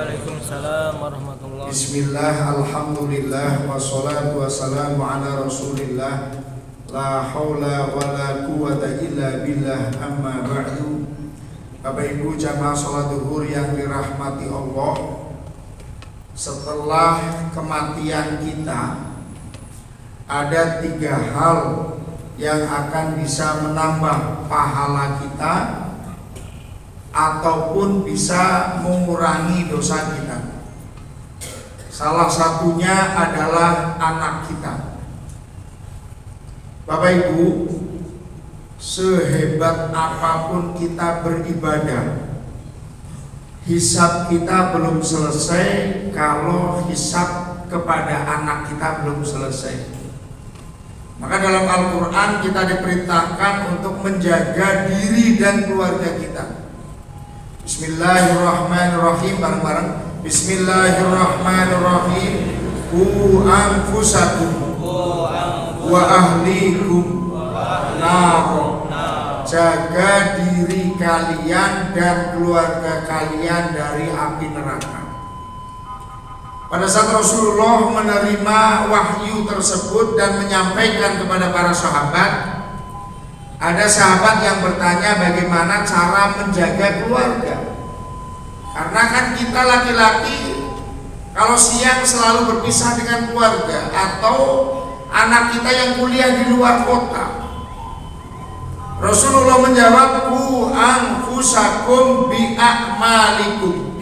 Waalaikumsalam warahmatullahi wabarakatuh. Bismillah, alhamdulillah, wassalatu wassalamu ala rasulillah. La haula wa la quwata illa billah, amma ba'du. Bapak Ibu jamaah sholat zuhur yang dirahmati Allah, setelah kematian kita ada 3 hal yang akan bisa menambah pahala kita ataupun bisa mengurangi dosa kita. Salah satunya adalah anak kita. Bapak Ibu, sehebat apapun kita beribadah, hisab kita belum selesai kalau hisab kepada anak kita belum selesai. Maka dalam Al-Quran kita diperintahkan untuk menjaga diri dan keluarga kita. Bismillahirrahmanirrahim, bareng-bareng. Bismillahirrahmanirrahim. Qu anfusakum wa ahlikum nar. Jaga diri kalian dan keluarga kalian dari api neraka. Pada saat Rasulullah menerima wahyu tersebut dan menyampaikan kepada para sahabat, ada sahabat yang bertanya bagaimana cara menjaga keluarga. Karena kan kita laki-laki kalau siang selalu berpisah dengan keluarga, atau anak kita yang kuliah di luar kota. Rasulullah menjawab, Qu anfusakum bi a'malikum.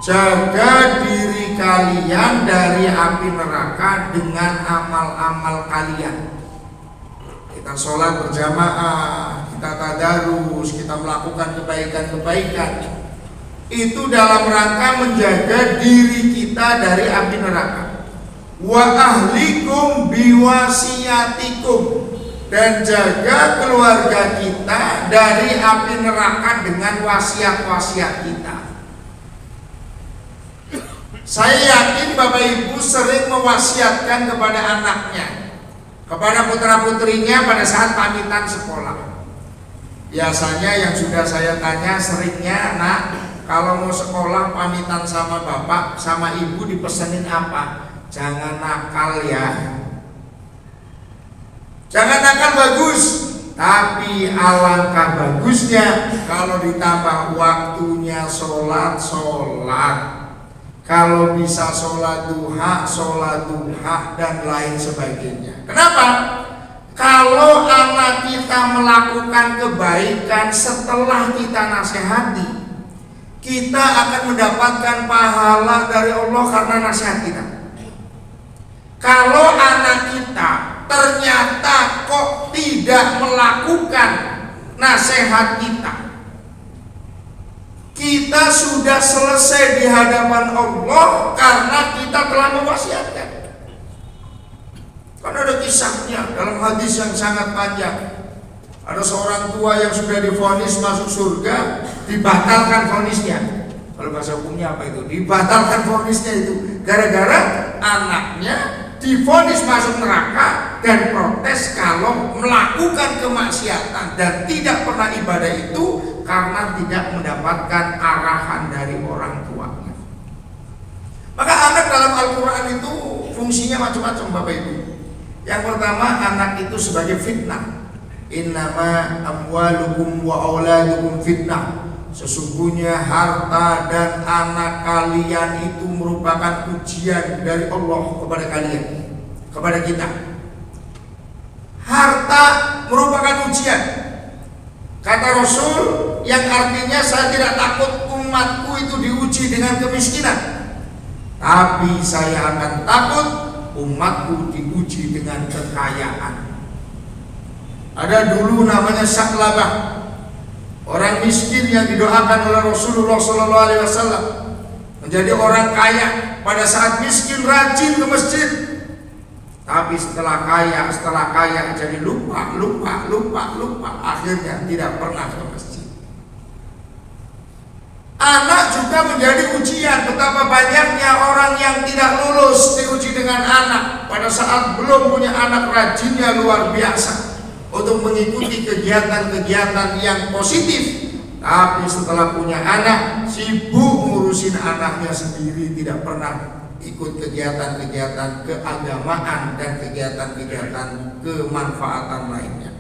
Jaga diri kalian dari api neraka dengan amal-amal kalian. Kita sholat berjamaah, kita tadarus, kita melakukan kebaikan-kebaikan. Itu dalam rangka menjaga diri kita dari api neraka. Wa ahlikum biwasiyatikum. Dan jaga keluarga kita dari api neraka dengan wasiat-wasiat kita. Saya yakin Bapak Ibu sering mewasiatkan kepada anaknya, kepada putra-putrinya pada saat pamitan sekolah. Biasanya yang sudah saya tanya seringnya, nak, kalau mau sekolah pamitan sama bapak, sama ibu dipesenin apa? Jangan nakal ya. Jangan nakal bagus, tapi alangkah bagusnya kalau ditambah waktunya sholat. Kalau bisa sholat duha, dan lain sebagainya. Kenapa? Kalau anak kita melakukan kebaikan setelah kita nasihati, kita akan mendapatkan pahala dari Allah karena nasihat kita. Kalau anak kita ternyata kok tidak melakukan nasihat kita sudah selesai di hadapan Allah karena kita telah mewasiatkan. Karena ada kisahnya dalam hadis yang sangat panjang. Ada seorang tua yang sudah divonis masuk surga, dibatalkan vonisnya. Kalau bahasa hukumnya apa itu? Dibatalkan vonisnya itu gara-gara anaknya divonis masuk neraka dan protes kalau melakukan kemaksiatan dan tidak pernah ibadah itu karena tidak mendapatkan arahan dari orang tuanya. Maka anak dalam Al-Quran itu fungsinya macam-macam Bapak Ibu. Yang pertama, anak itu sebagai fitnah. Innama amwalukum wa auladukum fitnah. Sesungguhnya harta dan anak kalian itu merupakan ujian dari Allah kepada kalian, kepada kita. Harta merupakan ujian. Kata Rasul yang artinya saya tidak takut umatku itu diuji dengan kemiskinan, tapi saya akan takut umatku diuji dengan kekayaan. Ada dulu namanya Sa'labah, orang miskin yang didoakan oleh Rasulullah SAW menjadi orang kaya. Pada saat miskin rajin ke masjid, tapi setelah kaya jadi lupa, akhirnya tidak pernah ke masjid. Anak juga menjadi ujian. Betapa banyaknya orang yang tidak lulus diuji dengan anak. Pada saat belum punya anak, rajinnya luar biasa untuk mengikuti kegiatan-kegiatan yang positif, Tapi setelah punya anak, sibuk ngurusin anaknya sendiri, tidak pernah ikut kegiatan-kegiatan keagamaan dan kegiatan-kegiatan kemanfaatan lainnya.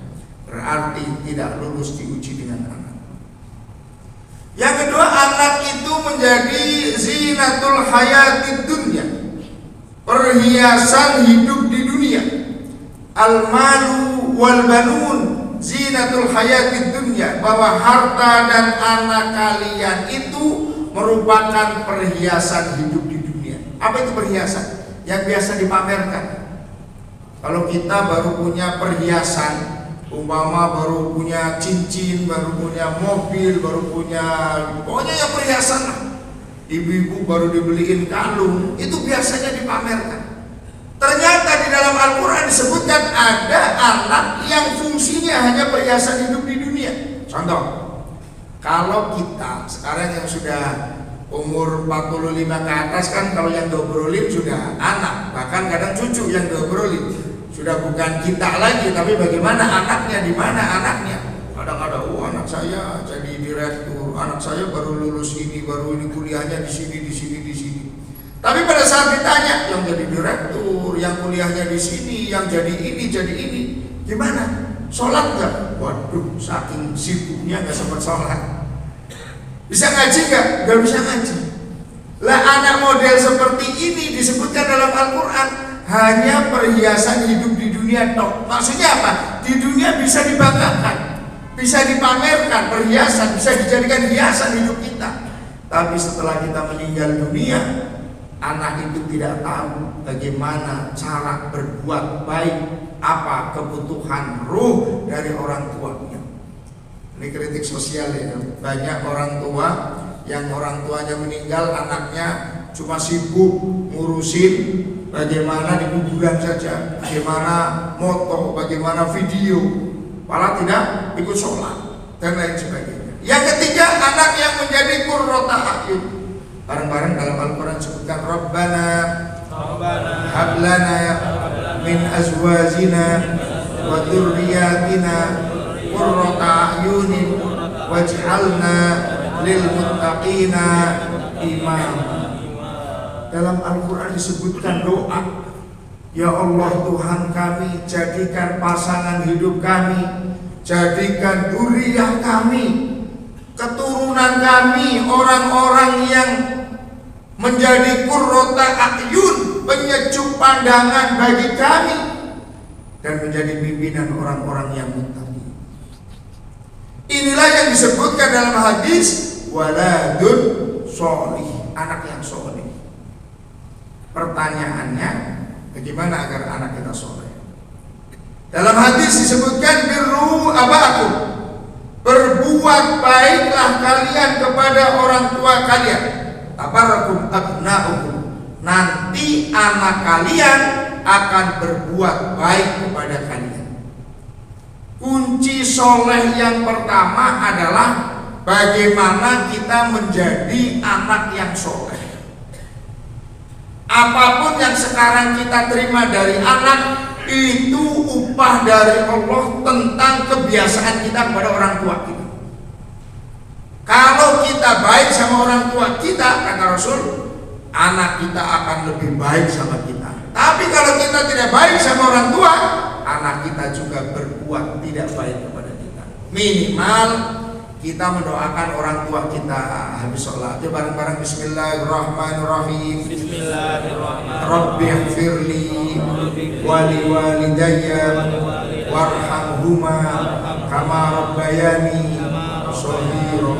Berarti tidak lulus diuji dengan anak. Yang kedua, anak itu menjadi zinatul hayatid dunya, perhiasan hidup di dunia. Al-malu wal banun zinatul hayatid dunya, bahwa harta dan anak kalian itu merupakan perhiasan hidup di dunia. Apa itu perhiasan? Yang biasa dipamerkan. Kalau kita baru punya perhiasan, umpama baru punya cincin, baru punya mobil, baru punya, pokoknya yang perhiasan lah. Ibu-ibu baru dibeliin kalung, itu biasanya dipamerkan. Ternyata di dalam Al-Quran disebutkan ada anak yang fungsinya hanya perhiasan hidup di dunia. Contoh, kalau kita sekarang yang sudah umur 45 ke atas kan, kalau yang dobrolin sudah anak, bahkan kadang cucu yang dobrolin. Sudah bukan kita lagi, tapi bagaimana anaknya, di mana anaknya. Kadang-kadang, anak saya jadi direktur, anak saya baru lulus ini, baru ini kuliahnya di sini. Tapi pada saat ditanya, yang jadi direktur, yang kuliahnya di sini, yang jadi ini, gimana? Sholat nggak? Waduh, saking sibuknya nggak sempat sholat. Bisa ngaji nggak? Nggak bisa ngaji. Lah anak model seperti ini disebutkan dalam Al-Quran hanya perhiasan hidup di dunia tok. Maksudnya apa? Di dunia bisa dibanggakan, bisa dipamerkan perhiasan, bisa dijadikan hiasan hidup kita. Tapi setelah kita meninggal dunia, anak itu tidak tahu bagaimana cara berbuat baik, apa kebutuhan ruh dari orang tuanya. Ini kritik sosial ya. Banyak orang tua yang orang tuanya meninggal, anaknya cuma sibuk ngurusin bagaimana di kuburan saja, bagaimana moto, bagaimana video, malah tidak ikut sholat dan lain sebagainya. Yang ketiga, anak yang menjadi qurrata a'yun. Bareng-bareng dalam Al-Quran disebutkan Rabbana hablana min azwajina wa dzurriyyatina qurrata a'yunin waj'alna lil muttaqina imama. Dalam Al-Quran disebutkan doa, ya Allah Tuhan kami, jadikan pasangan hidup kami, jadikan dzurriyyah kami, keturunan kami, orang-orang yang menjadi qurrata a'yun, penyejuk pandangan bagi kami, dan menjadi pimpinan orang-orang yang muttaqin. Inilah yang disebutkan dalam hadis waladun sholih, anak yang soleh. Pertanyaannya, bagaimana agar anak kita soleh? Dalam hadis disebutkan birru abaakum, berbuat baiklah kalian kepada orang tua kalian. Tabarakum abnaukum, nanti anak kalian akan berbuat baik kepada kalian. Kunci soleh yang pertama adalah bagaimana kita menjadi anak yang soleh. Apapun yang sekarang kita terima dari anak, itu upah dari Allah tentang kebiasaan kita kepada orang tua kita. Kalau kita baik sama orang tua kita, kata Rasul, anak kita akan lebih baik sama kita. Tapi kalau kita tidak baik sama orang tua, anak kita juga berbuat tidak baik kepada kita. Minimal kita mendoakan orang tua kita habis sholat. Coba bareng-bareng Bismillahirrahmanirrahim. Bismillahirrahmanirrahim. Rabbighfirli wali walidayya warhamhuma kama rabbayani shaghira.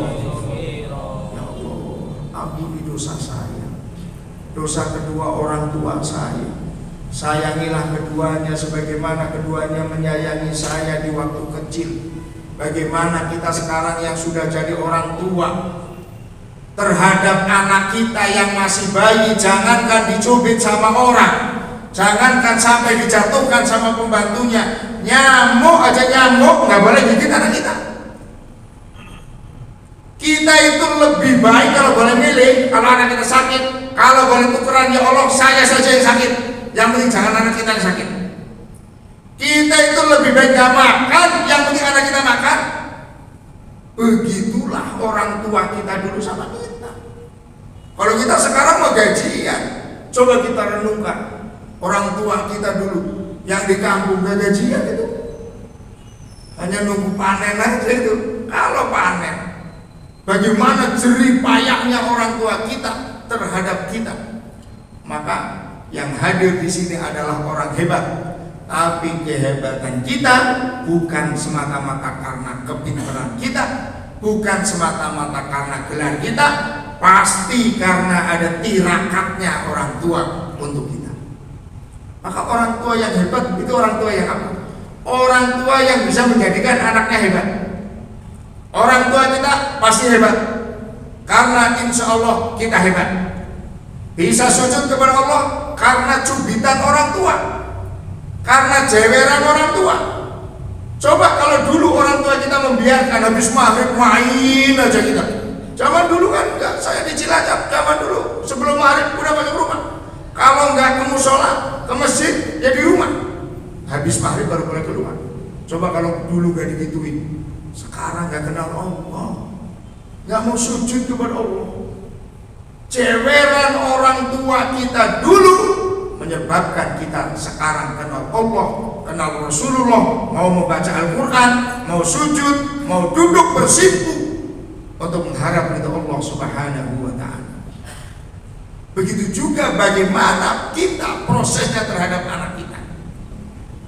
Ya Allah, ampuni dosa saya, dosa kedua orang tua saya. Sayangilah keduanya sebagaimana keduanya menyayangi saya di waktu kecil. Bagaimana kita sekarang yang sudah jadi orang tua terhadap anak kita yang masih bayi, jangankan dicubit sama orang, jangankan sampai dijatuhkan sama pembantunya, nyamuk aja nyamuk nggak boleh gigit anak kita. Kita itu lebih baik kalau boleh milih, kalau anak kita sakit, kalau boleh tukeran, ya Allah saya saja yang sakit, yang penting jangan anak kita yang sakit. Kita itu lebih baik gak makan, yang penting anak kita makan. Begitulah orang tua kita dulu sama kita. Kalau kita sekarang mau gajian, coba kita renungkan orang tua kita dulu yang di kampung gak gajian itu, hanya nunggu panen aja itu. Kalau panen, bagaimana jerih payahnya orang tua kita terhadap kita. Maka yang hadir di sini adalah orang hebat, tapi kehebatan kita bukan semata-mata karena kepintaran kita, bukan semata-mata karena gelar kita, pasti karena ada tirakatnya orang tua untuk kita. Maka orang tua yang hebat itu orang tua yang apa? Orang tua yang bisa menjadikan anaknya hebat. Orang tua kita pasti hebat karena insya Allah kita hebat. Bisa sujud kepada Allah karena cubitan orang tua, karena jeweran orang tua. Coba kalau dulu orang tua kita membiarkan habis maghrib main aja kita. Zaman dulu kan enggak, saya di Cilacap zaman dulu sebelum maghrib udah balik rumah. Kalau enggak ke musola, ke masjid, ya di rumah. Habis maghrib baru boleh keluar. Coba kalau dulu gak digituin, sekarang gak kenal Allah, gak mau sujud kepada Allah. Ceweran orang tua kita dulu menyebabkan kita sekarang kenal Allah, kenal Rasulullah, mau membaca Al-Quran, mau sujud, mau duduk bersimpu untuk mengharap ridho Allah Subhanahu wa ta'ala. Begitu juga bagaimana kita prosesnya terhadap anak kita.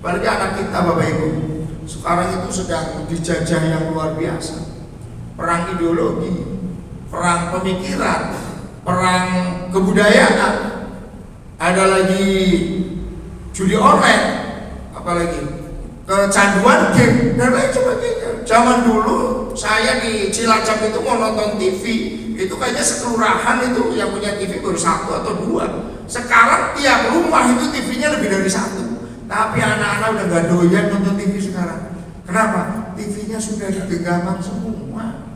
Apalagi anak kita Bapak Ibu sekarang itu sedang dijajah yang luar biasa. Perang ideologi, perang pemikiran, perang kebudayaan, ada lagi judi online, apalagi kecanduan game dan lain sebagainya. Zaman dulu saya di Cilacap itu mau nonton TV, itu kayaknya sekelurahan itu yang punya TV baru 1 atau 2. Sekarang tiap rumah itu TV-nya lebih dari 1. Tapi anak-anak udah gak doyan nonton TV sekarang. Kenapa? TV-nya sudah digenggaman semua.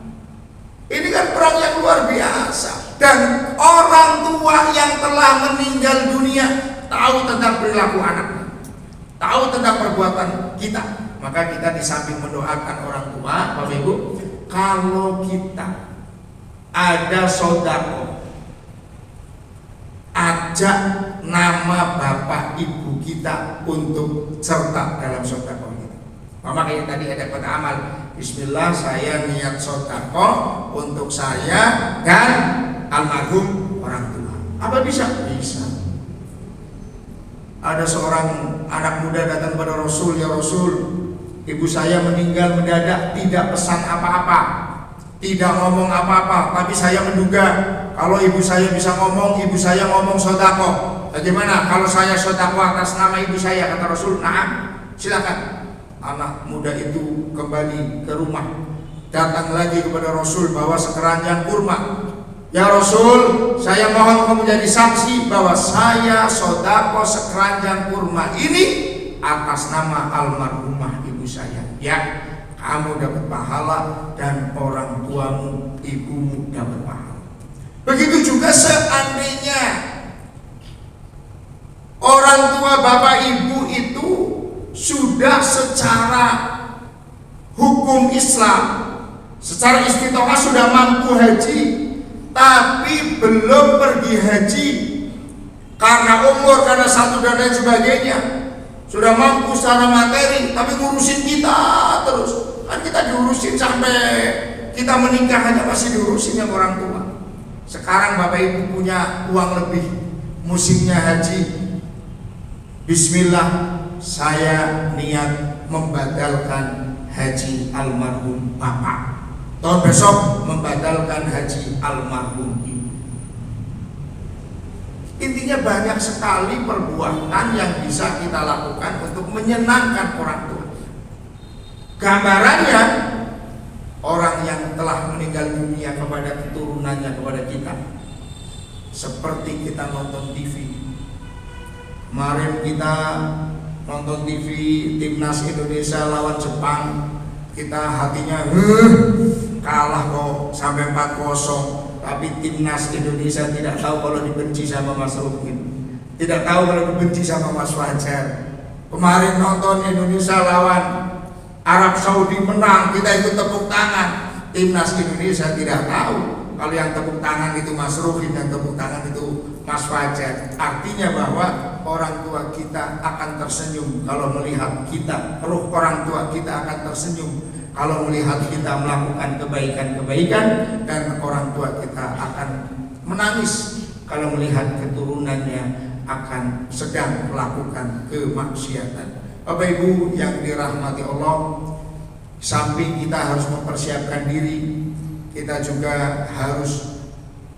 Ini kan perang yang luar biasa. Dan orang tua yang telah meninggal dunia tahu tentang perilaku anaknya, tahu tentang perbuatan kita. Maka kita di samping mendoakan orang tua, Bapak Ibu, kalau kita ada sedekah, ajak nama bapak ibu kita untuk serta dalam sedekah kita. Maka kayak tadi ada kata amal, Bismillah saya niat sedekah untuk saya dan almarhum orang tua. Apa bisa? Bisa. Ada seorang anak muda datang kepada Rasul, ya Rasul, ibu saya meninggal mendadak, tidak pesan apa-apa, tidak ngomong apa-apa, tapi saya menduga kalau ibu saya bisa ngomong, ibu saya ngomong sedekah. Bagaimana kalau saya sedekah atas nama ibu saya? Kata Rasul, nah silakan. Anak muda itu kembali ke rumah, datang lagi kepada Rasul bawa sekeranjang kurma. Ya Rasul, saya mohon kamu menjadi saksi bahwa saya sedekah sekeranjang kurma ini atas nama almarhumah ibu saya. Ya, kamu dapat pahala dan orang tuamu, ibumu dapat pahala. Begitu juga seandainya orang tua bapak ibu itu sudah secara hukum Islam, secara istitoah sudah mampu haji, tapi belum pergi haji karena umur, karena satu dan lain sebagainya. Sudah mampu secara materi, tapi ngurusin kita terus. Kan kita diurusin sampai kita menikah aja masih diurusin yang orang tua. Sekarang bapak ibu punya uang lebih, musimnya haji. Bismillah, saya niat membatalkan haji almarhum bapak. Tahun besok membatalkan haji almarhum ibu. Intinya banyak sekali perbuatan yang bisa kita lakukan untuk menyenangkan orang tua. Gambarannya, orang yang telah meninggal dunia kepada keturunannya, kepada kita, seperti kita nonton TV. Kemarin kita nonton TV Timnas Indonesia lawan Jepang, kita hatinya kalah kok sampai 4-0. Tapi Timnas Indonesia tidak tahu kalau dibenci sama Mas Rukin, tidak tahu kalau dibenci sama Mas Fajar. Kemarin nonton Indonesia lawan Arab Saudi menang, kita ikut tepuk tangan. timnas Indonesia tidak tahu kalau yang tepuk tangan itu Mas Ruhin, yang tepuk tangan itu Mas Fajar. Artinya bahwa orang tua kita akan tersenyum kalau melihat kita, roh orang tua kita akan tersenyum kalau melihat kita melakukan kebaikan-kebaikan, dan orang tua kita akan menangis kalau melihat keturunannya akan sedang melakukan kemaksiatan. Bapak Ibu yang dirahmati Allah, samping kita harus mempersiapkan diri, kita juga harus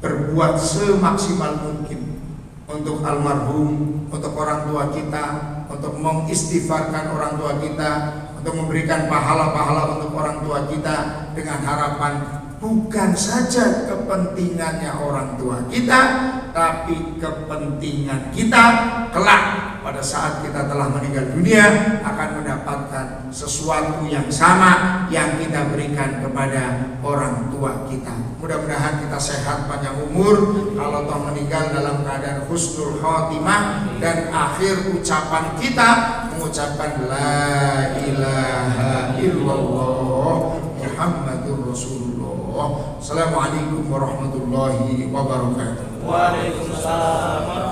berbuat semaksimal mungkin untuk almarhum, untuk orang tua kita, untuk mengistighfarkan orang tua kita, untuk memberikan pahala-pahala untuk orang tua kita, dengan harapan bukan saja kepentingannya orang tua kita, tapi kepentingan kita kelak pada saat kita telah meninggal dunia akan mendapatkan sesuatu yang sama yang kita berikan kepada orang tua kita. Mudah-mudahan kita sehat, panjang umur, kalau toh meninggal dalam keadaan husnul khotimah, dan akhir ucapan kita mengucapkan la ilaha illallah Muhammadur Rasulullah. Assalamualaikum warahmatullahi wabarakatuh. Waalaikumsalam.